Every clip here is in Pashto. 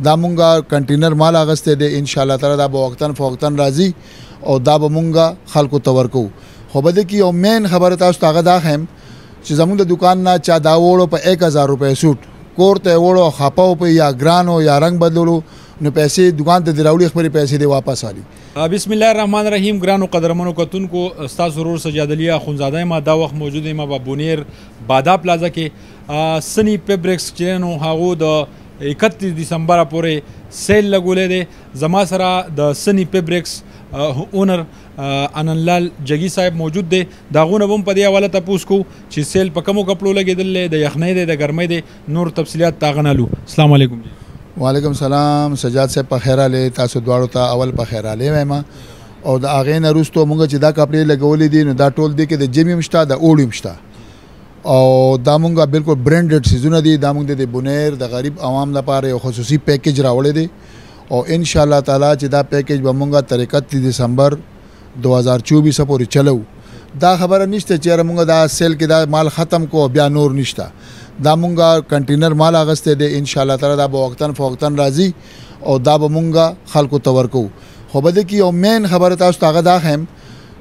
دا مونږه کنټینر مال اغسته دی ان شاء الله تعالی دا به وختن فوختن راځي او دا به مونږه خلکو ته ورکو. خو بده کې یو مین خبره تاسو ته دا هم چې زمونږ د دکان نه چا دا وړو په 1000 روپے سوټ کور ته وړو خپاو په یا ګرانو یا رنگ بدلولو نو پیسې دکان ته دراوړي خپل پیسې دی واپس علي. بسم الله الرحمن الرحیم. ګرانو قدرمنو کتونکو استاد ورور سجاد علي اخونزاده ما دا وخت موجود ما په بونیر بادا پلازا کې سنی فیبریکس چې نو هغه د 31 دسمبر پورې سیل لګولې دي. زما سره د سنی فیبریکس اونر اننلال جگی صاحب موجود دی. داغونه هم په دې حواله تاسو کو چې سیل په کومو کپړو لګیدل د یخنۍ دی د ګرمۍ دی نور تفصيلات تاغنالو. السلام علیکم. وعلیکم السلام سجاد صاحب په خیر اله تاسو دواړو ته اول په خیر اله وایم او د اغه نه روستو مونږ چې دا کپړې لګولې دي نو دا ټول دی کې د جیمیم شتا د اوډیم شتا او دا مونږه بالکل برانډډ سیزونه دي. دا مونږ د بونیر د غریب عوام لپاره یو خصوصي پیکیج راوړی دی او ان شاء الله تعالی چې دا پیکیج به مونږه تر 31 دسمبر 2024 پورې چلو. دا خبره نشته چې مونږه دا سیل کې دا مال ختم کو بیا نور نشته. دا مونږه کنټینر مال اغسته دی ان شاء الله تعالی دا به وختن فوختن راځي او دا به مونږه خلکو ته ورکو. خو بده کې یو مین خبره تاسو ته دا هم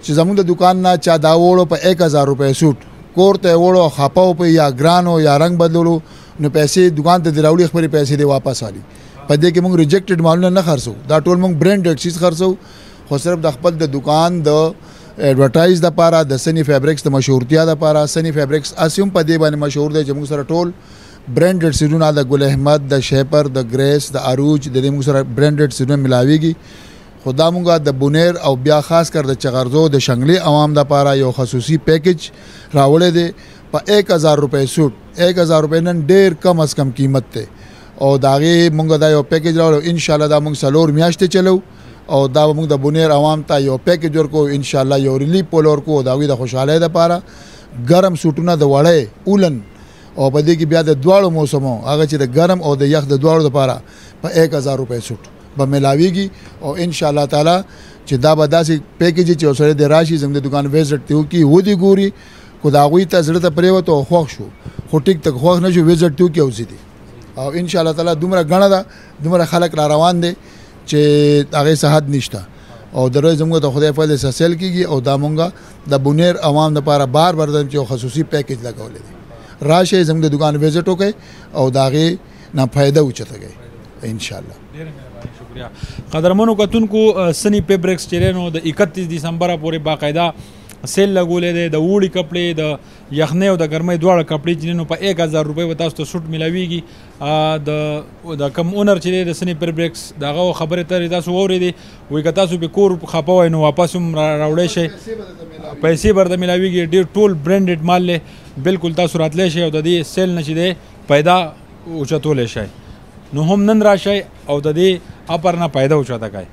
چې زمونږ د دکان نه چا دا وړو په 1000 روپے سوټ کور ته وړو خپاو په یا ګرانو یا رنگ بدلولو نو پیسې دکان ته دراوړي خپل پیسې دی واپس علي. په دې کې مونږ ریجیکټډ مالونه نه خرڅو. دا ټول مونږ برانډډ چیز خرڅو خو صرف د خپل د دکان د ایڈورټایز د پاره د سنی فیبریکس د مشهورتیا د پاره. سنی فیبریکس اسیم په دې باندې مشهور دی چې موږ سره ټول برانډډ سیزونه د ګل احمد د شیپر د ګریس د اروج د دې موږ سره برانډډ سیزونه ملاويږي. خدا موږ د بونیر او بیا خاص کر د چغرزو د شنگلی عوام د پاره یو خصوصي پیکیج راوړی دی په 1000 روپے سوټ. 1000 روپے نن ډیر کم از کم قیمت ته او داغه موږ دا یو پیکیج راوړو ان شاء الله دا موږ سلور میاشتې چلو او دا موږ د بونیر عوام ته یو پیکیج ورکو ان شاء الله یو ریلیف پول ورکو داوی د خوشاله د پاره ګرم سوټونه د وړې اولن او په دې کې بیا د دواړو موسمو هغه چې د ګرم او د یخ د دواړو لپاره په 1000 روپے سوټ به ملاويږي او ان شاء الله تعالی چې دا به داسې پیکیج چې اوسره د راشي زموږ د دکان ویزټ دیو کی و دی ګوري کو دا غوي ته زړه ته پریوت او خوښ شو خو ټیک تک خوښ نه شو ویزټ دیو کی اوسې دي او ان شاء الله تعالی دومره غنه ده دومره خلک را روان دي چې هغه صحت نشته او درې زموږ ته خدای په دې سیل کیږي او دا مونږه د بونیر عوام لپاره بار د یو خصوصي پیکیج لګولې دي. راشه زموږ د دکان ویزټ وکړئ او داغه نه فائدہ اوچتګي ان شاء الله. ډیر مهرباني شکریا. قدرمنو کتونکو سنی فیبریکس چیرنو د 31 دسمبر پورې باقاعده سیل لګولې ده. د وړي کپړې د یخنۍ او د ګرمۍ دواړه کپړې چې نو په 1000 روپے وتا ته سوټ ملاويږي. د کم اونر چې د سنی فیبریکس دغه خبره تر تاسو ووري وي که تاسو به کور خپوي نو واپس هم راوړی شي پیسې برده ملاويږي. ډیر ټول برانډډ مال له بالکل تاسو راتلی شي او د دې سیل نشي دی پیدا اوچتول شي نو هم نن راشي او د دې اپر نه پیدا اوچته کوي.